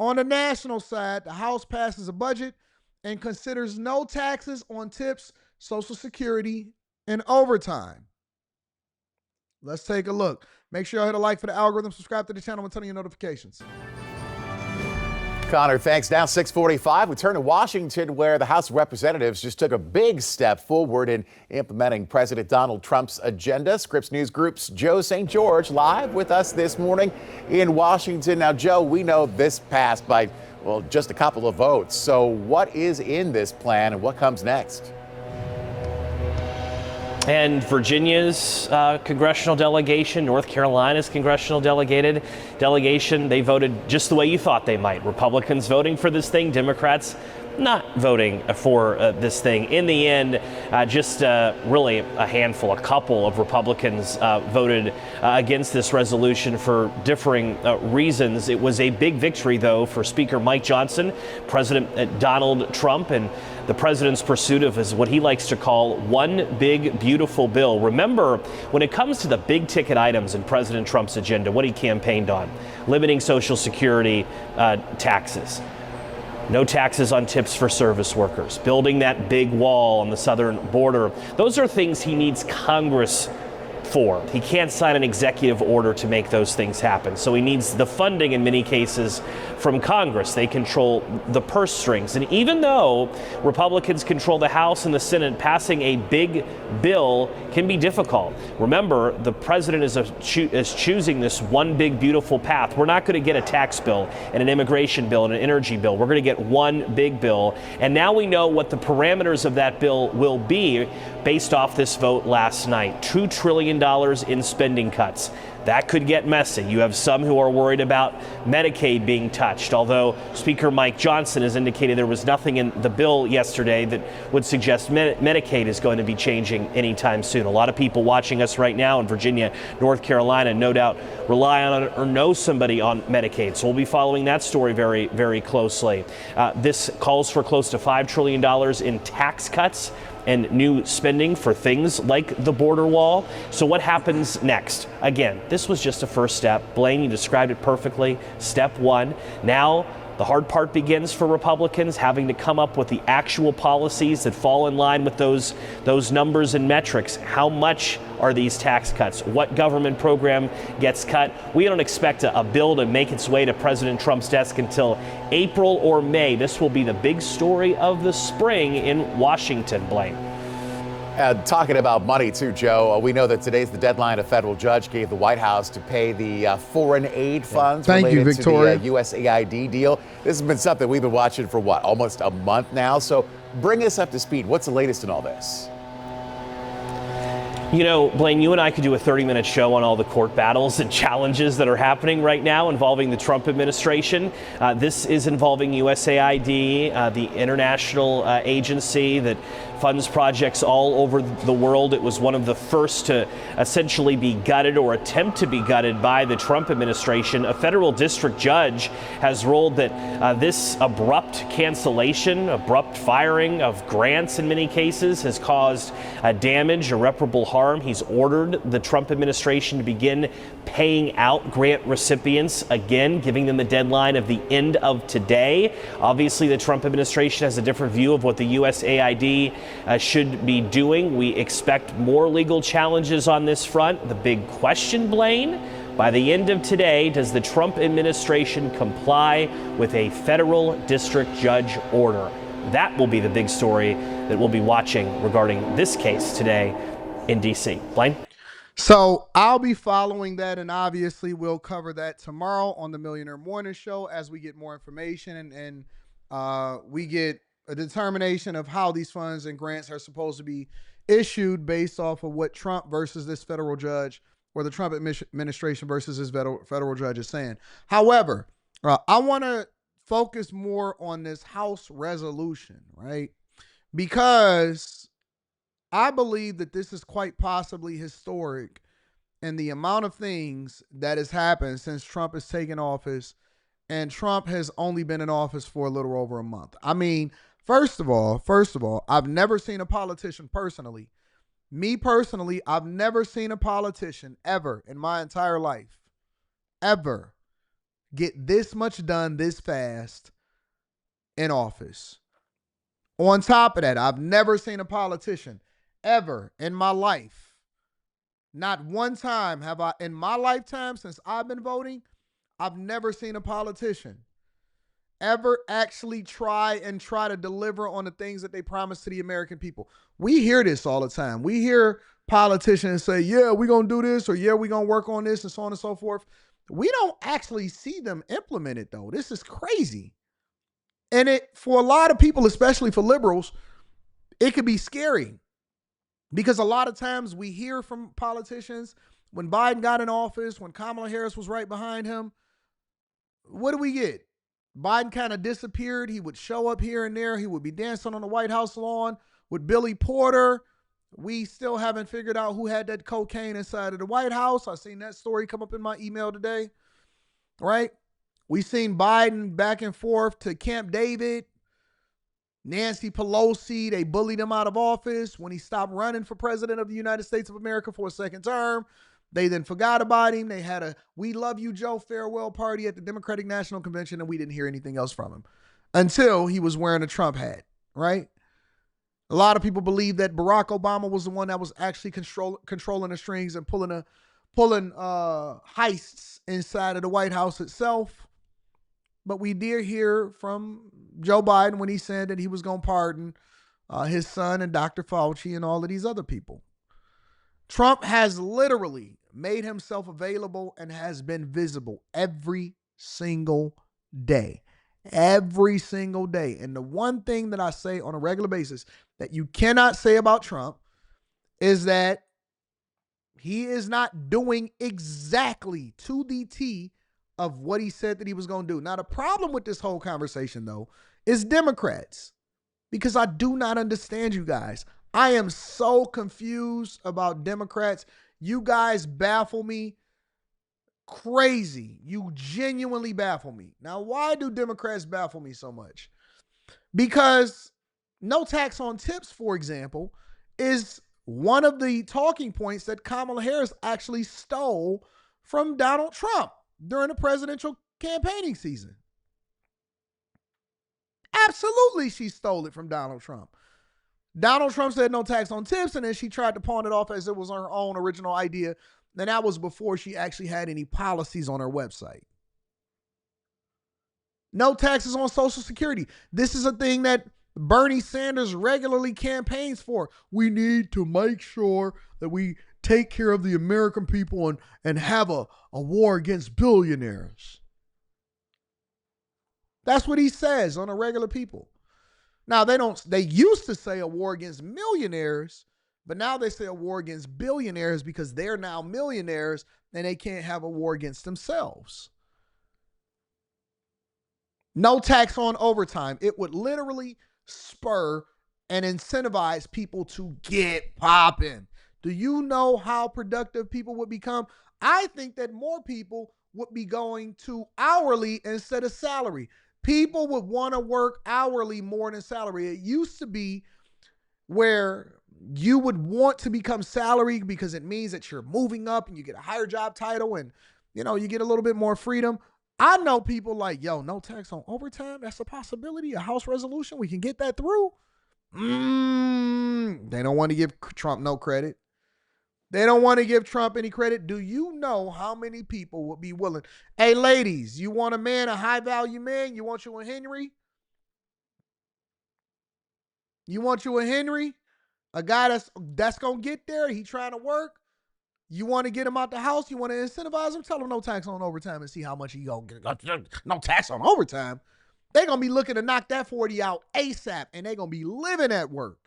On the national side, the House passes a budget and considers no taxes on tips, Social Security, and overtime. Let's take a look. Make sure you hit a like for the algorithm, subscribe to the channel, and turn on your notifications. Connor, thanks. Now 6:45, we turn to Washington, where the House of Representatives just took a big step forward in implementing President Donald Trump's agenda. Scripps News Group's Joe St. George live with us this morning in Washington. Now, Joe, we know this passed by, well, just a couple of votes. So what is in this plan and what comes next? And Virginia's congressional delegation, North Carolina's congressional delegation, they voted just the way you thought they might. Republicans voting for this thing, Democrats not voting for this thing. In the end, just really a handful, a couple of Republicans voted against this resolution for differing reasons. It was a big victory, though, for Speaker Mike Johnson, President Donald Trump, and the president's pursuit of what he likes to call one big, beautiful bill. Remember, when it comes to the big ticket items in President Trump's agenda, what he campaigned on, limiting Social Security taxes, no taxes on tips for service workers, building that big wall on the southern border. Those are things he needs Congress for. He can't sign an executive order to make those things happen. So he needs the funding in many cases from Congress. They control the purse strings. And even though Republicans control the House and the Senate, passing a big bill can be difficult. Remember, the president is choosing this one big, beautiful path. We're not going to get a tax bill and an immigration bill and an energy bill. We're going to get one big bill. And now we know what the parameters of that bill will be based off this vote last night. $2 trillion in spending cuts. That could get messy. You have some who are worried about Medicaid being touched, although Speaker Mike Johnson has indicated there was nothing in the bill yesterday that would suggest Medicaid is going to be changing anytime soon. A lot of people watching us right now in Virginia, North Carolina, no doubt rely on or know somebody on Medicaid. So we'll be following that story very, very closely. This calls for close to $5 trillion in tax cuts and new spending for things like the border wall. So what happens next? Again, this was just a first step. Blaine, you described it perfectly. Step one. Now the hard part begins for Republicans, having to come up with the actual policies that fall in line with those numbers and metrics. How much are these tax cuts? What government program gets cut? We don't expect a bill to make its way to President Trump's desk until April or May. This will be the big story of the spring in Washington, Blaine. Talking about money, too, Joe, we know that today's the deadline a federal judge gave the White House to pay the foreign aid funds related to the USAID deal. This has been something we've been watching for, what, almost a month now? So bring us up to speed. What's the latest in all this? You know, Blaine, you and I could do a 30-minute show on all the court battles and challenges that are happening right now involving the Trump administration. This is involving USAID, the international agency that funds projects all over the world. It was one of the first to essentially be gutted or attempt to be gutted by the Trump administration. A federal district judge has ruled that this abrupt cancellation, abrupt firing of grants in many cases has caused damage, irreparable harm. He's ordered the Trump administration to begin paying out grant recipients again, giving them the deadline of the end of today. Obviously, the Trump administration has a different view of what the USAID should be doing. We expect more legal challenges on this front. The big question, Blaine, by the end of today, does the Trump administration comply with a federal district judge order? That will be the big story that we'll be watching regarding this case today in D.C. Blaine? So I'll be following that, and obviously we'll cover that tomorrow on the Millionaire Morning Show as we get more information and we get a determination of how these funds and grants are supposed to be issued based off of what Trump versus this federal judge, or the Trump administration versus this federal judge is saying. However, I want to focus more on this House resolution, right? Because I believe that this is quite possibly historic in the amount of things that has happened since Trump has taken office, and Trump has only been in office for a little over a month. I mean, first of all, I've never seen a politician personally. Me personally, I've never seen a politician ever in my entire life, ever, get this much done this fast in office. On top of that, I've never seen a politician ever in my life. Not one time have I, in my lifetime since I've been voting, I've never seen a politician ever actually try to deliver on the things that they promise to the American people. We hear this all the time. We hear politicians say, yeah, we're going to do this, or yeah, we're going to work on this, and so on and so forth. We don't actually see them implement it, though. This is crazy. And it, for a lot of people, especially for liberals, it could be scary, because a lot of times we hear from politicians when Biden got in office, when Kamala Harris was right behind him, what do we get? Biden kind of disappeared. He would show up here and there. He would be dancing on the White House lawn with Billy Porter. We still haven't figured out who had that cocaine inside of the White House. I seen that story come up in my email today, right? We seen Biden back and forth to Camp David. Nancy Pelosi, they bullied him out of office when he stopped running for president of the United States of America for a second term. They then forgot about him. They had a "We Love You, Joe" farewell party at the Democratic National Convention, and we didn't hear anything else from him until he was wearing a Trump hat, right? A lot of people believe that Barack Obama was the one that was actually controlling the strings and pulling heists inside of the White House itself. But we did hear from Joe Biden when he said that he was going to pardon his son and Dr. Fauci and all of these other people. Trump has literally made himself available and has been visible every single day. Every single day. And the one thing that I say on a regular basis that you cannot say about Trump is that he is not doing exactly to the T of what he said that he was going to do. Now, the problem with this whole conversation, though, is Democrats, because I do not understand you guys. I am so confused about Democrats. You guys baffle me crazy. You genuinely baffle me. Now, why do Democrats baffle me so much? Because no tax on tips, for example, is one of the talking points that Kamala Harris actually stole from Donald Trump during the presidential campaigning season. Absolutely, she stole it from Donald Trump. Donald Trump said no tax on tips, and then she tried to pawn it off as it was her own original idea. And that was before she actually had any policies on her website. No taxes on Social Security. This is a thing that Bernie Sanders regularly campaigns for. We need to make sure that we take care of the American people and have a war against billionaires. That's what he says on a regular people. Now, they used to say a war against millionaires, but now they say a war against billionaires because they're now millionaires and they can't have a war against themselves. No tax on overtime. It would literally spur and incentivize people to get popping. Do you know how productive people would become? I think that more people would be going to hourly instead of salary. People would want to work hourly more than salary. It used to be where you would want to become salary because it means that you're moving up and you get a higher job title and, you get a little bit more freedom. I know people like, no tax on overtime. That's a possibility, a House resolution. We can get that through. They don't want to give Trump no credit. They don't want to give Trump any credit. Do you know how many people would be willing? Hey, ladies, you want a man, a high-value man? You want you a Henry? You want you a Henry? A guy that's going to get there. He trying to work. You want to get him out the house. You want to incentivize him. Tell him no tax on overtime and see how much he going to get. No tax on overtime. They're going to be looking to knock that 40 out ASAP, and they're going to be living at work.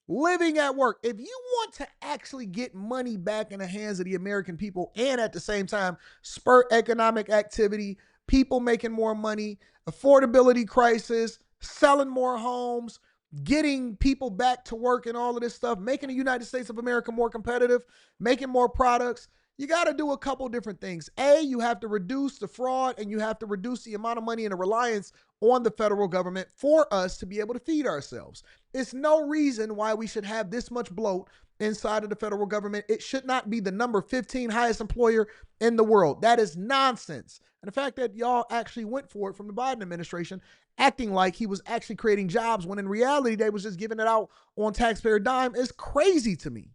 Living at work. If you want to actually get money back in the hands of the American people and at the same time spur economic activity, people making more money, affordability crisis, selling more homes, getting people back to work and all of this stuff, making the United States of America more competitive, making more products, you got to do a couple different things. You have to reduce the fraud and you have to reduce the amount of money and the reliance on the federal government for us to be able to feed ourselves. It's no reason why we should have this much bloat inside of the federal government. It should not be the number 15 highest employer in the world. That is nonsense. And the fact that y'all actually went for it from the Biden administration, acting like he was actually creating jobs when in reality they was just giving it out on taxpayer dime, is crazy to me.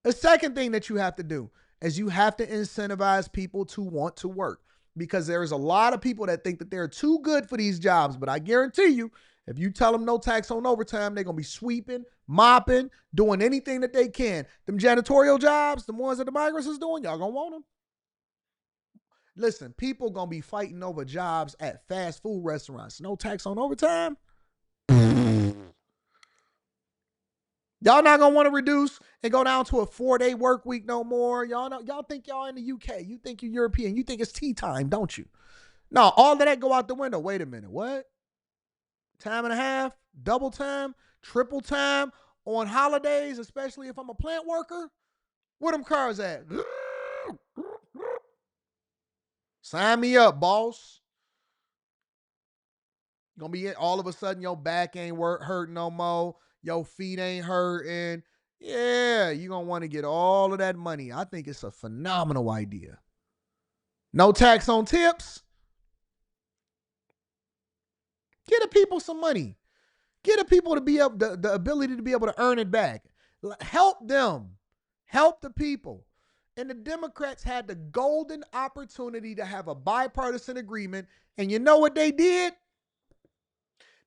The second thing that you have to do is you have to incentivize people to want to work, because there's a lot of people that think that they're too good for these jobs. But I guarantee you, if you tell them no tax on overtime, they're going to be sweeping, mopping, doing anything that they can. Them janitorial jobs, the ones that the migrants is doing, y'all going to want them. Listen, people going to be fighting over jobs at fast food restaurants. No tax on overtime? Y'all not gonna want to reduce and go down to a 4-day work week no more. Y'all think y'all in the UK. You think you're European. You think it's tea time, don't you? No, all of that go out the window. Wait a minute. What? Time and a half? Double time? Triple time? On holidays, especially if I'm a plant worker? Where them cars at? Sign me up, boss. Gonna be it. All of a sudden your back ain't hurting no more. Your feet ain't hurting. Yeah, you're going to want to get all of that money. I think it's a phenomenal idea. No tax on tips. Get the people some money. Get the people to be able the ability to be able to earn it back. Help them. Help the people. And the Democrats had the golden opportunity to have a bipartisan agreement. And you know what they did?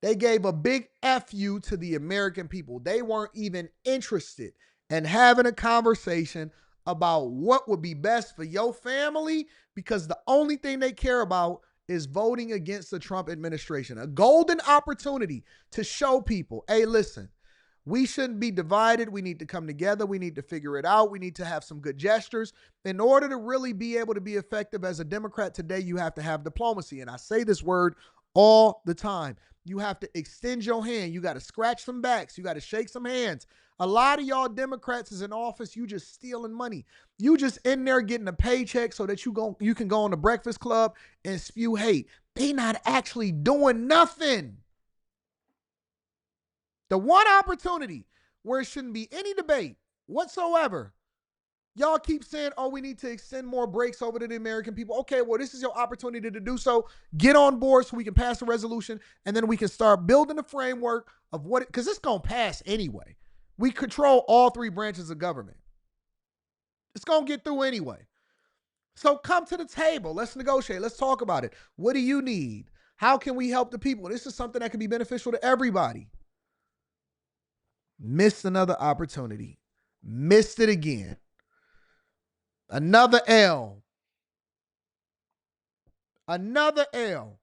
They gave a big FU to the American people. They weren't even interested in having a conversation about what would be best for your family, because the only thing they care about is voting against the Trump administration. A golden opportunity to show people, hey, listen, we shouldn't be divided. We need to come together. We need to figure it out. We need to have some good gestures. In order to really be able to be effective as a Democrat today, you have to have diplomacy. And I say this word all the time. You have to extend your hand. You got to scratch some backs. You got to shake some hands. A lot of y'all Democrats is in office. You just stealing money. You just in there getting a paycheck so that you can go on the Breakfast Club and spew hate. They not actually doing nothing. The one opportunity where it shouldn't be any debate whatsoever, y'all keep saying, oh, we need to extend more breaks over to the American people. Okay, well, this is your opportunity to do so. Get on board so we can pass a resolution, and then we can start building a framework of what, because it's going to pass anyway. We control all three branches of government. It's going to get through anyway. So come to the table. Let's negotiate. Let's talk about it. What do you need? How can we help the people? This is something that can be beneficial to everybody. Missed another opportunity. Missed it again. Another L. Another L.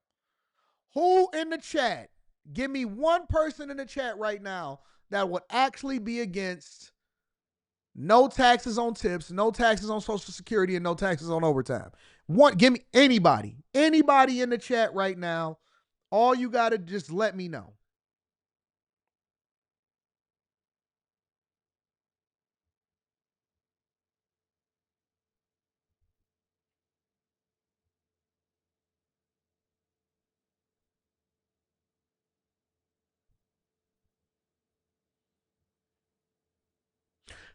Who in the chat? Give me one person in the chat right now that would actually be against no taxes on tips, no taxes on Social Security, and no taxes on overtime. Give me anybody. Anybody in the chat right now. All you got to just let me know.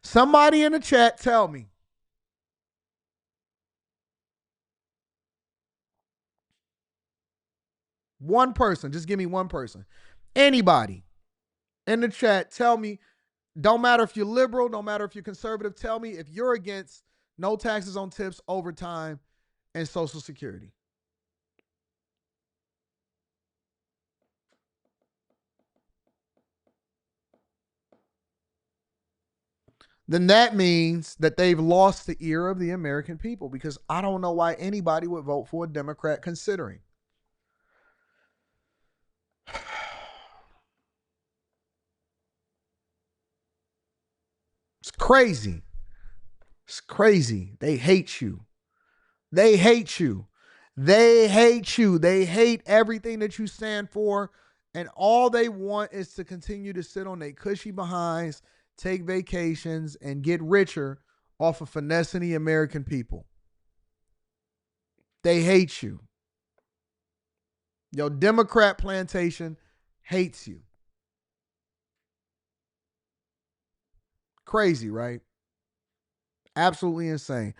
Somebody in the chat tell me. One person. Just give me one person. Anybody in the chat, tell me. Don't matter if you're liberal, no matter if you're conservative, tell me if you're against no taxes on tips, overtime, and Social Security. Then that means that they've lost the ear of the American people, because I don't know why anybody would vote for a Democrat considering. It's crazy. It's crazy. They hate you. They hate you. They hate you. They hate everything that you stand for. And all they want is to continue to sit on their cushy behinds, take vacations, and get richer off of finessing the American people. They hate you. Your Democrat plantation hates you. Crazy, right? Absolutely insane.